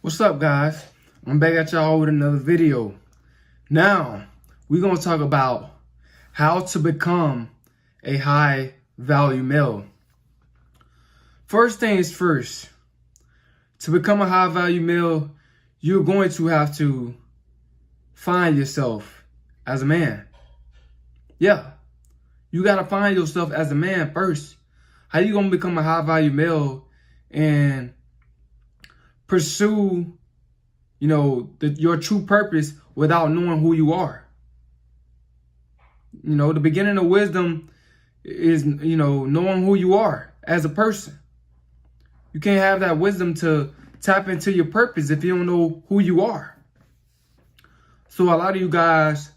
What's up, guys? I'm back at y'all with another video. Now, we're going to talk about how to become a high value male. First things first, to become a high value male, you're going to have to find yourself as a man. Yeah, you got to find yourself as a man first. How you going to become a high value male and pursue, your true purpose without knowing who you are? The beginning of wisdom is, knowing who you are as a person. You can't have that wisdom to tap into your purpose if you don't know who you are. So a lot of you guys,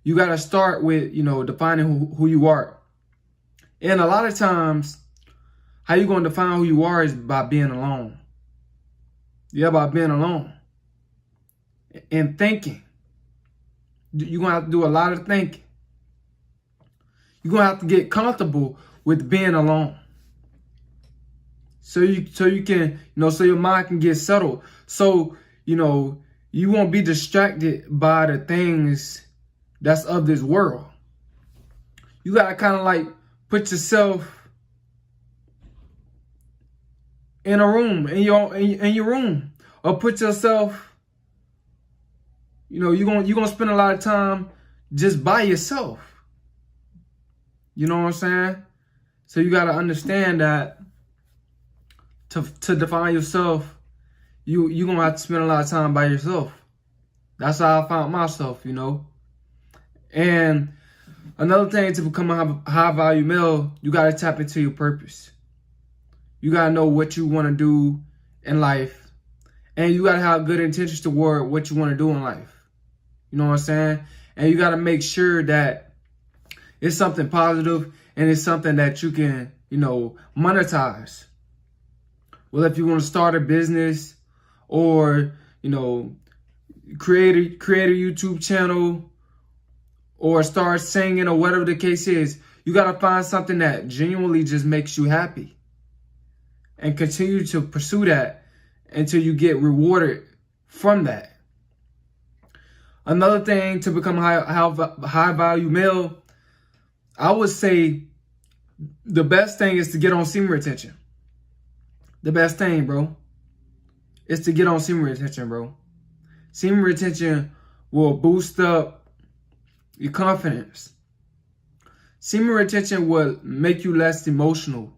you got to start with, defining who you are. And a lot of times, how you going to define who you are is by being alone. Yeah, by being alone and thinking. You're going to have to do a lot of thinking. You're going to have to get comfortable with being alone. So you can, so your mind can get settled. So, you won't be distracted by the things that's of this world. You got to kind of like put yourself in a room, in your room, or put yourself, you're gonna spend a lot of time just by yourself. You know what I'm saying? So you gotta understand that to define yourself, you're gonna have to spend a lot of time by yourself. That's how I found myself, And another thing, to become a high value male, you gotta tap into your purpose. You got to know what you want to do in life. And you got to have good intentions toward what you want to do in life. You know what I'm saying? And you got to make sure that it's something positive and it's something that you can, monetize. Well, if you want to start a business or, create a YouTube channel or start singing or whatever the case is, you got to find something that genuinely just makes you happy. And continue to pursue that until you get rewarded from that. Another thing to become a high value male, I would say the best thing is to get on semen retention. The best thing, bro, is to get on semen retention, bro. Semen retention will boost up your confidence. Semen retention will make you less emotional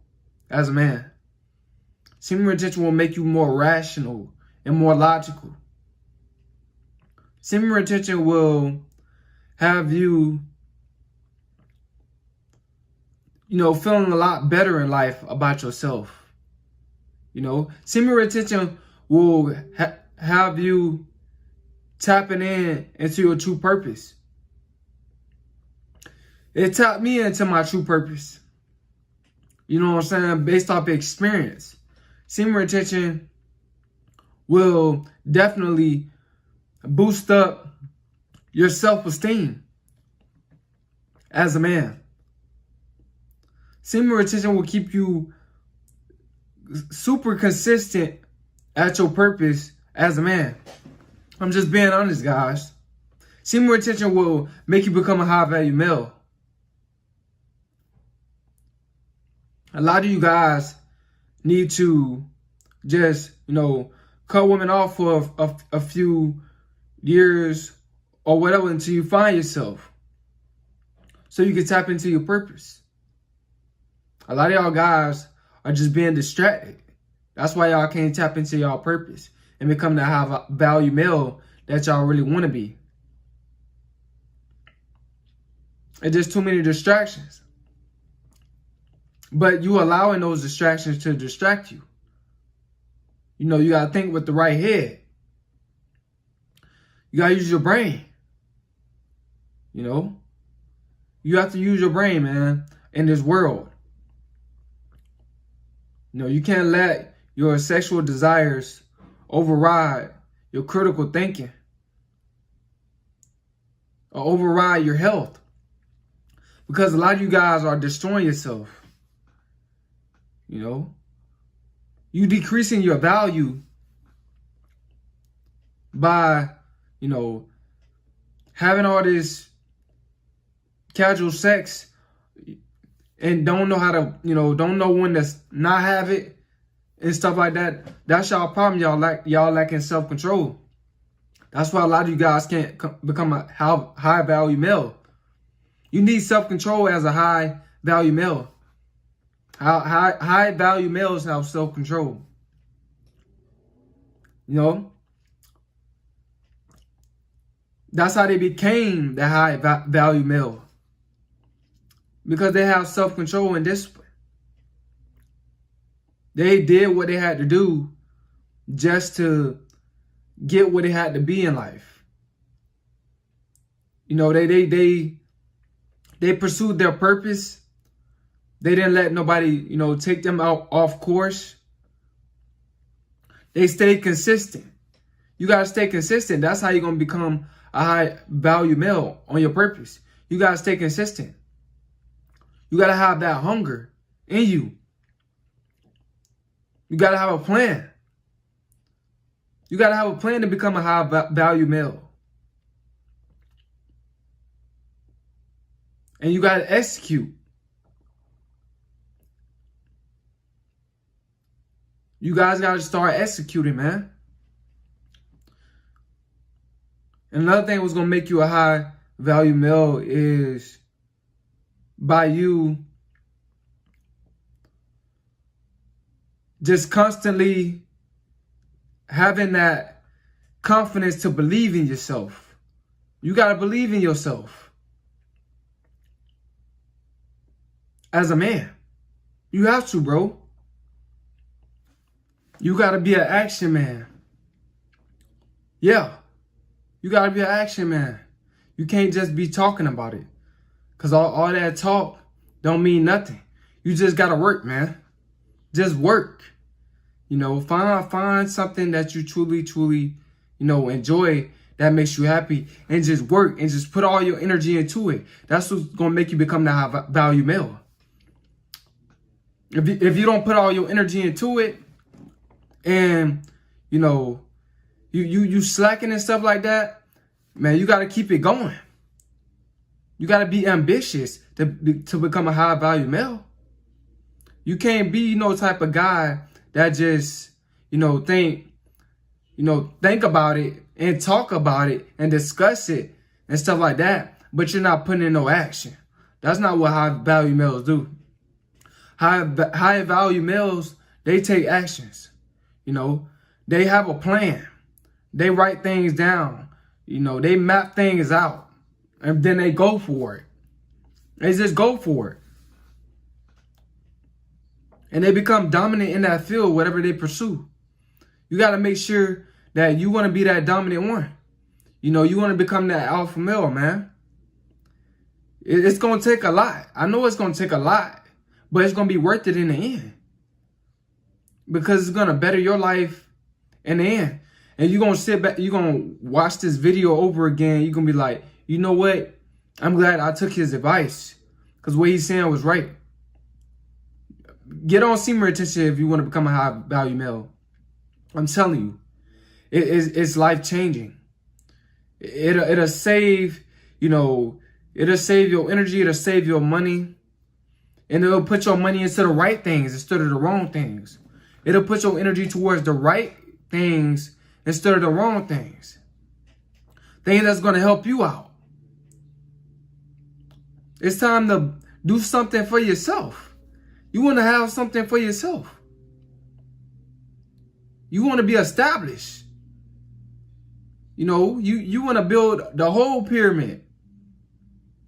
as a man. Semen retention will make you more rational and more logical. Semen retention will have you, feeling a lot better in life about yourself. Semen retention will have you tapping into your true purpose. It tapped me into my true purpose. You know what I'm saying? Based off experience. Semen retention will definitely boost up your self-esteem as a man. Semen retention will keep you super consistent at your purpose as a man. I'm just being honest, guys. Semen retention will make you become a high-value male. A lot of you guys need to just, cut women off for a few years or whatever until you find yourself. So you can tap into your purpose. A lot of y'all guys are just being distracted. That's why y'all can't tap into y'all purpose and become the high value male that y'all really want to be. It's just too many distractions. But you allowing those distractions to distract you. You got to think with the right head. You got to use your brain. You have to use your brain, man, in this world. You can't let your sexual desires override your critical thinking or override your health. Because a lot of you guys are destroying yourself. You decreasing your value by, having all this casual sex and don't know how to, don't know when to not have it and stuff like that. That's y'all problem. Y'all lacking self-control. That's why a lot of you guys can't become a high value male. You need self-control as a high value male. High value males have self-control. That's how they became the high value male. Because they have self-control and discipline. They did what they had to do just to get what they had to be in life. They pursued their purpose. They didn't let nobody, take them off course. They stayed consistent. You got to stay consistent. That's how you're going to become a high value male on your purpose. You got to stay consistent. You got to have that hunger in you. You got to have a plan. You got to have a plan to become a high value male. And you got to execute. You guys got to start executing, man. And another thing that's going to make you a high value male is by you just constantly having that confidence to believe in yourself. You got to believe in yourself. As a man. You have to, bro. You got to be an action man. Yeah. You got to be an action man. You can't just be talking about it. Because all that talk don't mean nothing. You just got to work, man. Just work. Find something that you truly, enjoy, that makes you happy, and just work and just put all your energy into it. That's what's going to make you become the high value male. If you don't put all your energy into it and, you slacking and stuff like that, man, you got to keep it going. You got to be ambitious to become a high value male. You can't be no type of guy that just, think about it and talk about it and discuss it and stuff like that, but you're not putting in no action. That's not what high value males do. High value males, they take actions. They have a plan. They write things down. They map things out. And then they go for it. They just go for it. And they become dominant in that field, whatever they pursue. You got to make sure that you want to be that dominant one. You want to become that alpha male, man. It's going to take a lot. I know it's going to take a lot, but it's going to be worth it in the end. Because it's going to better your life in the end. And you're going to sit back, you're going to watch this video over again. You're going to be like, you know what? I'm glad I took his advice. Because what he's saying was right. Get on Semen retention if you want to become a high value male. I'm telling you, it's life changing. It'll save, it'll save your energy. It'll save your money, and it'll put your money into the right things instead of the wrong things. It'll put your energy towards the right things instead of the wrong things. Things that's going to help you out. It's time to do something for yourself. You want to have something for yourself. You want to be established. You want to build the whole pyramid.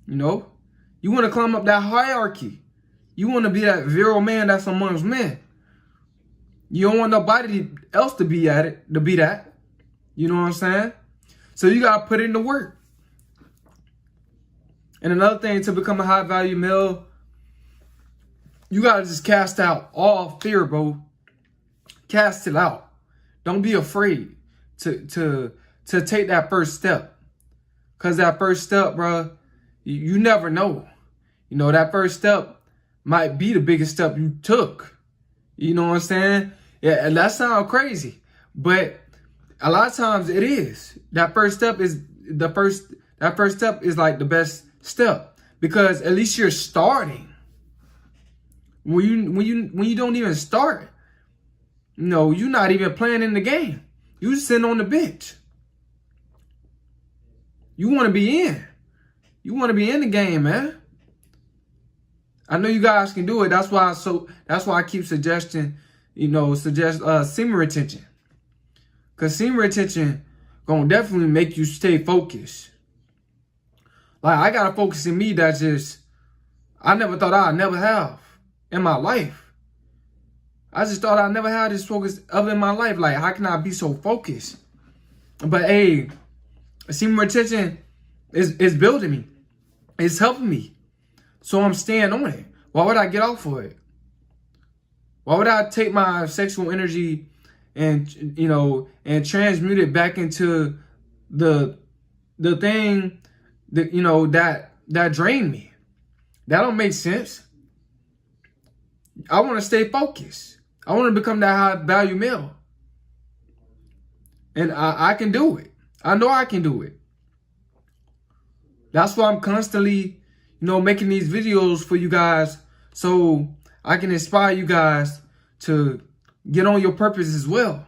You want to climb up that hierarchy. You want to be that virile man that's amongst men. You don't want nobody else to be at it, to be that. You know what I'm saying? So you got to put in the work. And another thing, to become a high value male, you got to just cast out all fear, bro. Cast it out. Don't be afraid to take that first step. Because that first step, bro, you never know. That first step might be the biggest step you took. You know what I'm saying? Yeah, and that sounds crazy. But A lot of times it is. That first step is like the best step, because at least you're starting. When you don't even start, you're not even playing in the game. You sitting on the bench. You want to be in. You want to be in the game, man. I know you guys can do it. That's why I keep suggesting, semen retention. Cause semen retention gonna definitely make you stay focused. Like, I got a focus in me that I never thought I'd never have in my life. I just thought I'd never have this focus ever in my life. Like, how can I be so focused? But hey, semen retention is building me. It's helping me. So I'm staying on it. Why would I get off for it? Why would I take my sexual energy and transmute it back into the thing that drained me? That don't make sense. I want to stay focused. I want to become that high value male. And I can do it. I know I can do it. That's why I'm constantly, making these videos for you guys, so I can inspire you guys to get on your purpose as well.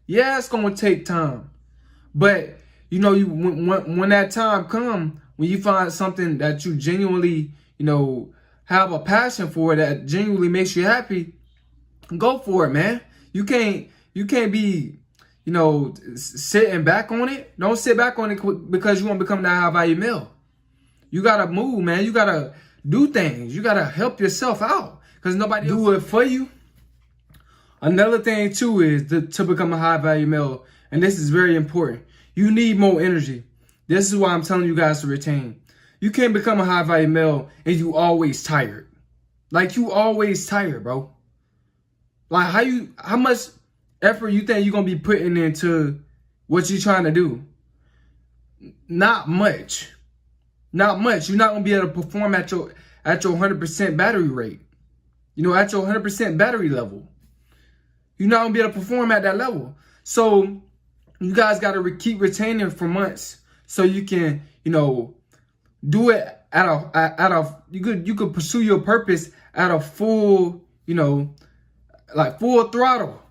Yeah, it's gonna take time, but when that time comes, when you find something that you genuinely, have a passion for, that genuinely makes you happy, go for it, man. You can't be, sitting back on it. Don't sit back on it because you want to become that high value male. You gotta move, man. You gotta do things. You gotta help yourself out, because nobody do it for you. Another thing too is to become a high value male, and this is very important. You need more energy. This is why I'm telling you guys to retain. You can't become a high value male and you always tired. Like, you always tired, bro. Like, how much effort you think you're gonna be putting into what you're trying to do? Not much. Not much. You're not gonna be able to perform at your 100% battery rate. At your 100% battery level. You're not gonna be able to perform at that level. So you guys gotta keep retaining for months, so you can, do it you could pursue your purpose at a full, like full throttle.